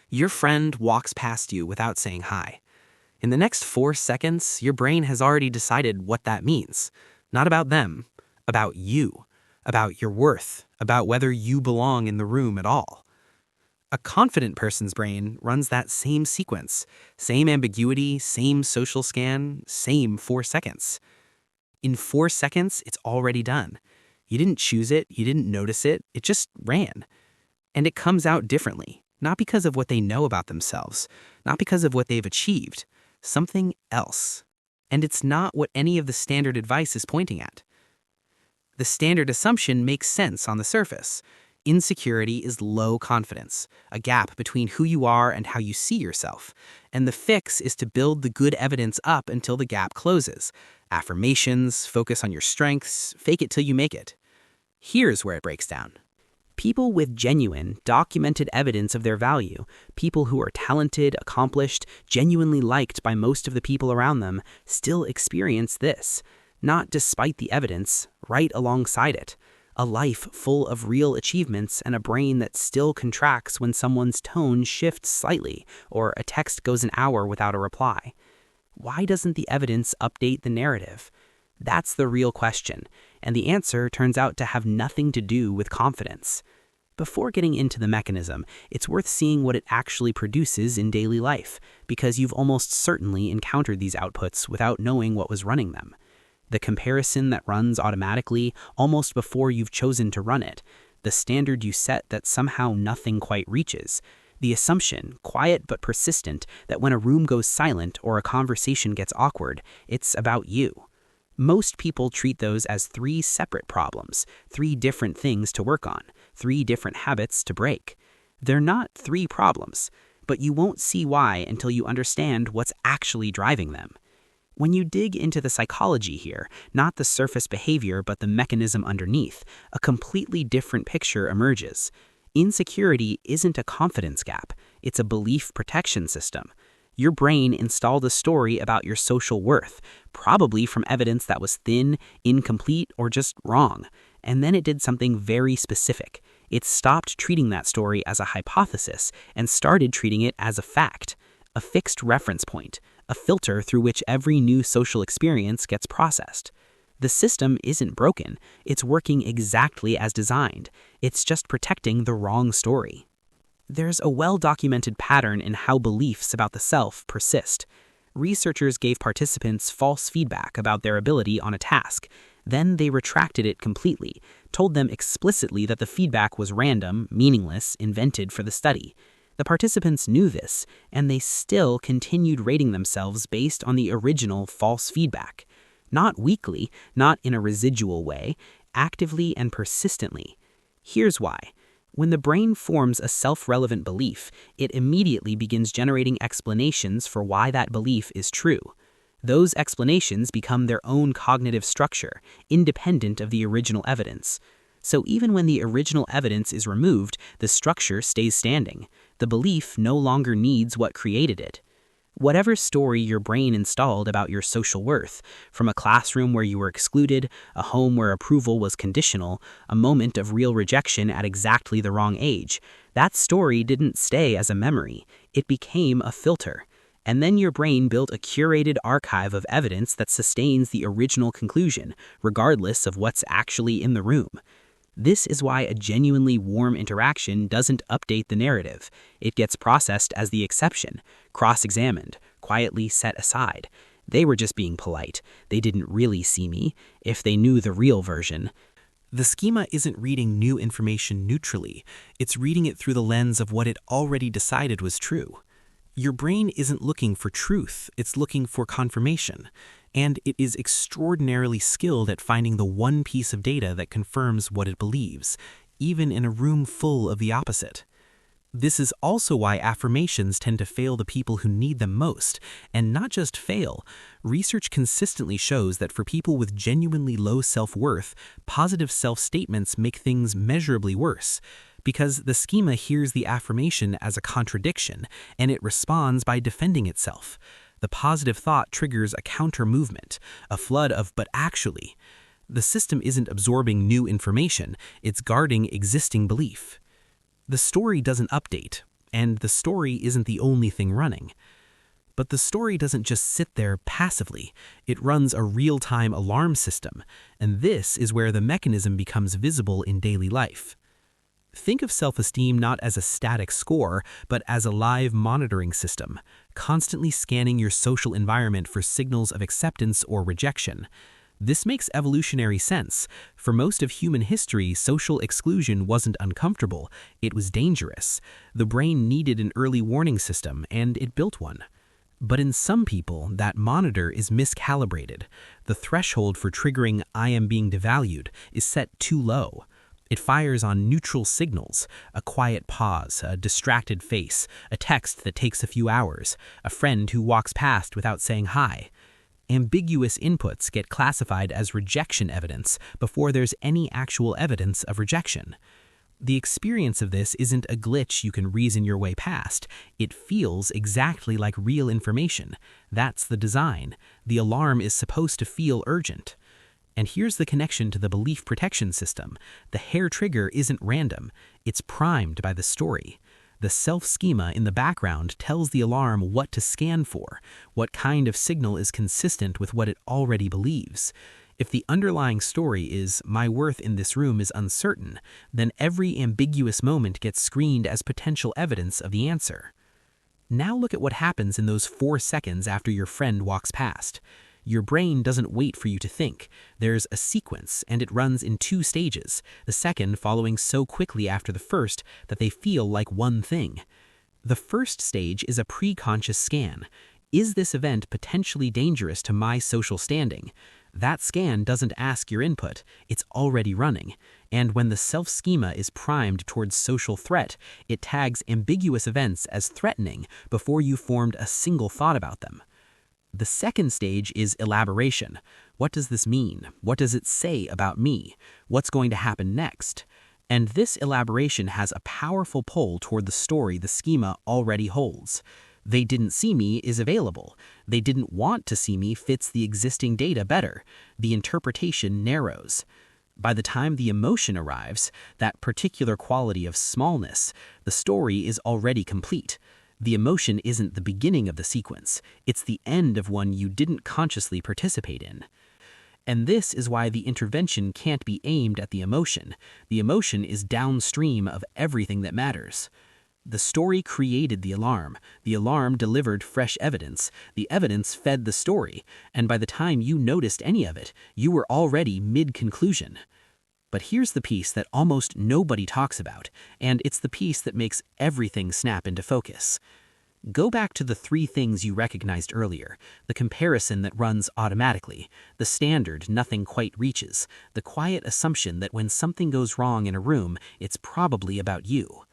Your friend walks past you without saying hi. In the next 4 seconds, your brain has already decided what that means. Not about them, about you, about your worth, about whether you belong in the room at all. A confident person's brain runs that same sequence, same ambiguity, same social scan, same 4 seconds. In 4 seconds, it's already done. You didn't choose it, you didn't notice it, it just ran. And it comes out differently, not because of what they know about themselves, not because of what they've achieved, something else. And it's not what any of the standard advice is pointing at. The standard assumption makes sense on the surface. Insecurity is low confidence, a gap between who you are and how you see yourself. And the fix is to build the good evidence up until the gap closes. Affirmations, focus on your strengths, fake it till you make it. Here's where it breaks down. People with genuine, documented evidence of their value, people who are talented, accomplished, genuinely liked by most of the people around them, still experience this. Not despite the evidence, right alongside it. A life full of real achievements and a brain that still contracts when someone's tone shifts slightly or a text goes an hour without a reply. Why doesn't the evidence update the narrative? That's the real question, and the answer turns out to have nothing to do with confidence. Before getting into the mechanism, it's worth seeing what it actually produces in daily life, because you've almost certainly encountered these outputs without knowing what was running them. The comparison that runs automatically almost before you've chosen to run it, the standard you set that somehow nothing quite reaches, the assumption, quiet but persistent, that when a room goes silent or a conversation gets awkward, it's about you. Most people treat those as 3 separate problems, 3 different things to work on, 3 different habits to break. They're not 3 problems, but you won't see why until you understand what's actually driving them. When you dig into the psychology here, not the surface behavior but the mechanism underneath, a completely different picture emerges. Insecurity isn't a confidence gap, it's a belief protection system. Your brain installed a story about your social worth, probably from evidence that was thin, incomplete, or just wrong. And then it did something very specific. It stopped treating that story as a hypothesis and started treating it as a fact, a fixed reference point, a filter through which every new social experience gets processed. The system isn't broken. It's working exactly as designed. It's just protecting the wrong story. There's a well-documented pattern in how beliefs about the self persist. Researchers gave participants false feedback about their ability on a task. Then they retracted it completely, told them explicitly that the feedback was random, meaningless, invented for the study. The participants knew this, and they still continued rating themselves based on the original false feedback. Not weakly, not in a residual way, actively and persistently. Here's why. When the brain forms a self-relevant belief, it immediately begins generating explanations for why that belief is true. Those explanations become their own cognitive structure, independent of the original evidence. So even when the original evidence is removed, the structure stays standing. The belief no longer needs what created it. Whatever story your brain installed about your social worth, from a classroom where you were excluded, a home where approval was conditional, a moment of real rejection at exactly the wrong age, that story didn't stay as a memory. It became a filter. And then your brain built a curated archive of evidence that sustains the original conclusion, regardless of what's actually in the room. This is why a genuinely warm interaction doesn't update the narrative. It gets processed as the exception, cross-examined, quietly set aside. They were just being polite. They didn't really see me, if they knew the real version. The schema isn't reading new information neutrally. It's reading it through the lens of what it already decided was true. Your brain isn't looking for truth, it's looking for confirmation. And it is extraordinarily skilled at finding the one piece of data that confirms what it believes, even in a room full of the opposite. This is also why affirmations tend to fail the people who need them most, and not just fail. Research consistently shows that for people with genuinely low self-worth, positive self-statements make things measurably worse, because the schema hears the affirmation as a contradiction, and it responds by defending itself. The positive thought triggers a counter-movement, a flood of "but actually." The system isn't absorbing new information, it's guarding existing belief. The story doesn't update, and the story isn't the only thing running. But the story doesn't just sit there passively. It runs a real-time alarm system, and this is where the mechanism becomes visible in daily life. Think of self-esteem not as a static score, but as a live monitoring system, constantly scanning your social environment for signals of acceptance or rejection. This makes evolutionary sense. For most of human history, social exclusion wasn't uncomfortable, it was dangerous. The brain needed an early warning system, and it built one. But in some people, that monitor is miscalibrated. The threshold for triggering "I am being devalued" is set too low. It fires on neutral signals, a quiet pause, a distracted face, a text that takes a few hours, a friend who walks past without saying hi. Ambiguous inputs get classified as rejection evidence before there's any actual evidence of rejection. The experience of this isn't a glitch you can reason your way past. It feels exactly like real information. That's the design. The alarm is supposed to feel urgent. And here's the connection to the belief protection system. The hair trigger isn't random. It's primed by the story. The self-schema in the background tells the alarm what to scan for, what kind of signal is consistent with what it already believes. If the underlying story is, "My worth in this room is uncertain," then every ambiguous moment gets screened as potential evidence of the answer. Now look at what happens in those 4 seconds after your friend walks past. Your brain doesn't wait for you to think. There's a sequence, and it runs in 2 stages, the second following so quickly after the first that they feel like one thing. The first stage is a pre-conscious scan. Is this event potentially dangerous to my social standing? That scan doesn't ask your input, it's already running. And when the self-schema is primed towards social threat, it tags ambiguous events as threatening before you formed a single thought about them. The second stage is elaboration. What does this mean? What does it say about me? What's going to happen next? And this elaboration has a powerful pull toward the story the schema already holds. "They didn't see me" is available. "They didn't want to see me" fits the existing data better. The interpretation narrows. By the time the emotion arrives, that particular quality of smallness, the story is already complete. The emotion isn't the beginning of the sequence, it's the end of one you didn't consciously participate in. And this is why the intervention can't be aimed at the emotion. The emotion is downstream of everything that matters. The story created the alarm delivered fresh evidence, the evidence fed the story, and by the time you noticed any of it, you were already mid-conclusion. But here's the piece that almost nobody talks about, and it's the piece that makes everything snap into focus. Go back to the 3 things you recognized earlier: the comparison that runs automatically, the standard nothing quite reaches, the quiet assumption that when something goes wrong in a room, it's probably about you.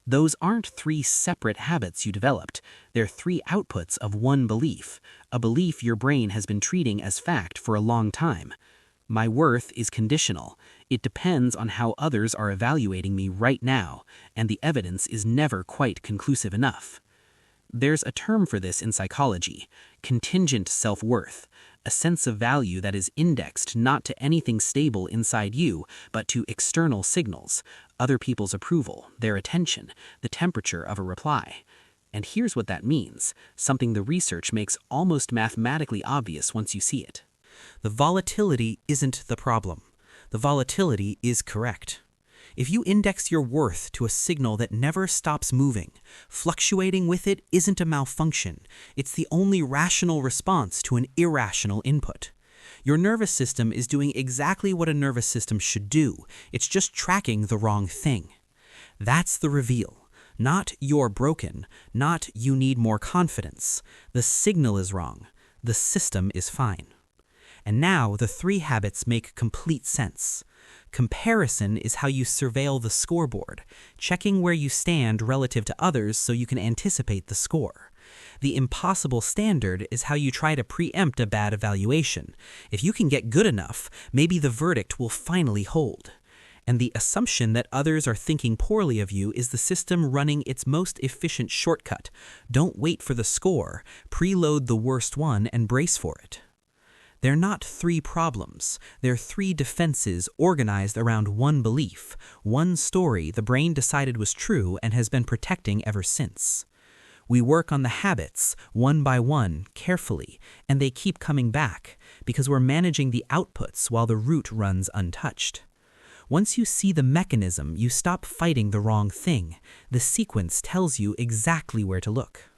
Those aren't 3 separate habits you developed. They're 3 outputs of one belief, a belief your brain has been treating as fact for a long time. My worth is conditional. It depends on how others are evaluating me right now, and the evidence is never quite conclusive enough. There's a term for this in psychology: contingent self-worth, a sense of value that is indexed not to anything stable inside you, but to external signals, other people's approval, their attention, the temperature of a reply. And here's what that means, something the research makes almost mathematically obvious once you see it. The volatility isn't the problem. The volatility is correct. If you index your worth to a signal that never stops moving, fluctuating with it isn't a malfunction. It's the only rational response to an irrational input. Your nervous system is doing exactly what a nervous system should do. It's just tracking the wrong thing. That's the reveal. Not "you're broken," not "you need more confidence." The signal is wrong. The system is fine. And now the 3 habits make complete sense. Comparison is how you surveil the scoreboard, checking where you stand relative to others so you can anticipate the score. The impossible standard is how you try to preempt a bad evaluation. If you can get good enough, maybe the verdict will finally hold. And the assumption that others are thinking poorly of you is the system running its most efficient shortcut. Don't wait for the score, preload the worst one and brace for it. They're not three problems. They're three defenses organized around one belief, one story the brain decided was true and has been protecting ever since. We work on the habits, one by one, carefully, and they keep coming back, because we're managing the outputs while the root runs untouched. Once you see the mechanism, you stop fighting the wrong thing. The sequence tells you exactly where to look.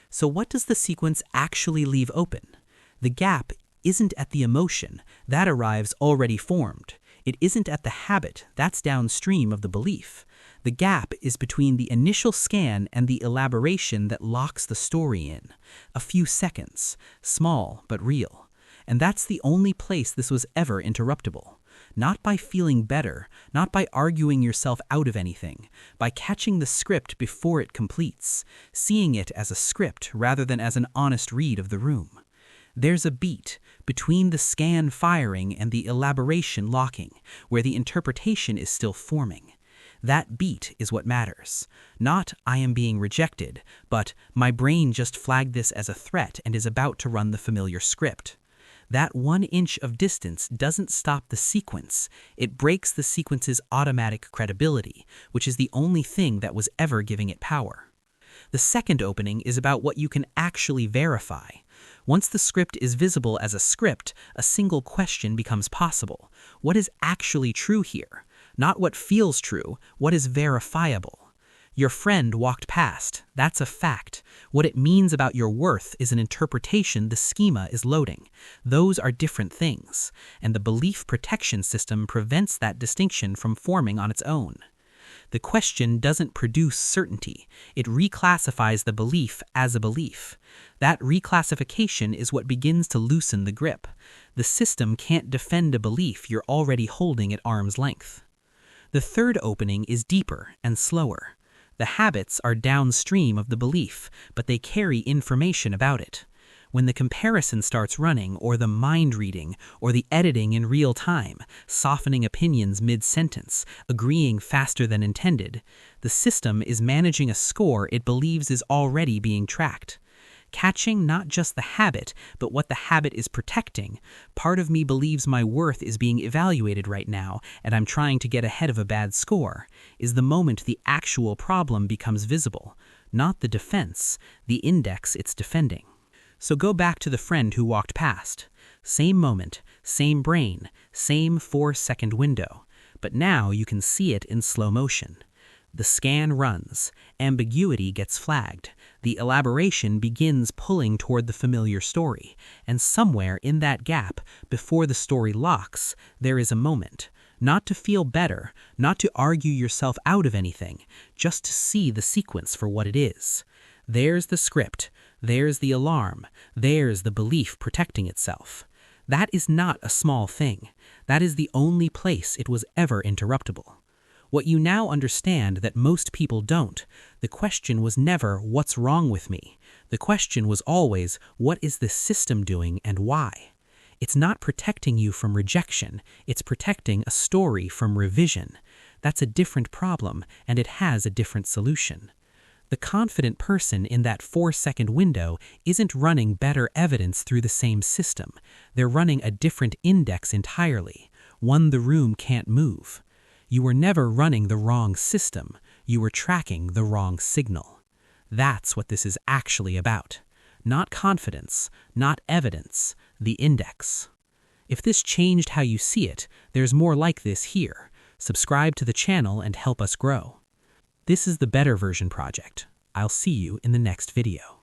So what does the sequence actually leave open? The gap isn't at the emotion, that arrives already formed. It isn't at the habit, that's downstream of the belief. The gap is between the initial scan and the elaboration that locks the story in. A few seconds, small but real. And that's the only place this was ever interruptible. Not by feeling better, not by arguing yourself out of anything, by catching the script before it completes, seeing it as a script rather than as an honest read of the room. There's a beat between the scan firing and the elaboration locking, where the interpretation is still forming. That beat is what matters. Not I am being rejected, but my brain just flagged this as a threat and is about to run the familiar script. That 1 inch of distance doesn't stop the sequence. It breaks the sequence's automatic credibility, which is the only thing that was ever giving it power. The second opening is about what you can actually verify. Once the script is visible as a script, a single question becomes possible. What is actually true here? Not what feels true, what is verifiable. Your friend walked past, that's a fact. What it means about your worth is an interpretation the schema is loading. Those are different things, and the belief protection system prevents that distinction from forming on its own. The question doesn't produce certainty. It reclassifies the belief as a belief. That reclassification is what begins to loosen the grip. The system can't defend a belief you're already holding at arm's length. The third opening is deeper and slower. The habits are downstream of the belief, but they carry information about it. When the comparison starts running, or the mind reading, or the editing in real time, softening opinions mid-sentence, agreeing faster than intended, the system is managing a score it believes is already being tracked. Catching not just the habit, but what the habit is protecting. Part of me believes my worth is being evaluated right now, and I'm trying to get ahead of a bad score, is the moment the actual problem becomes visible. Not the defense, the index it's defending. So go back to the friend who walked past. Same moment, same brain, same 4-second window. But now you can see it in slow motion. The scan runs, ambiguity gets flagged, the elaboration begins pulling toward the familiar story, and somewhere in that gap, before the story locks, there is a moment. Not to feel better, not to argue yourself out of anything, just to see the sequence for what it is. There's the script, there's the alarm, there's the belief protecting itself. That is not a small thing. That is the only place it was ever interruptible. What you now understand that most people don't, the question was never, what's wrong with me? The question was always, what is this system doing and why? It's not protecting you from rejection, it's protecting a story from revision. That's a different problem, and it has a different solution. The confident person in that 4-second window isn't running better evidence through the same system. They're running a different index entirely, one the room can't move. You were never running the wrong system. You were tracking the wrong signal. That's what this is actually about. Not confidence, not evidence, the index. If this changed how you see it, there's more like this here. Subscribe to the channel and help us grow. This is the Better Version Project. I'll see you in the next video.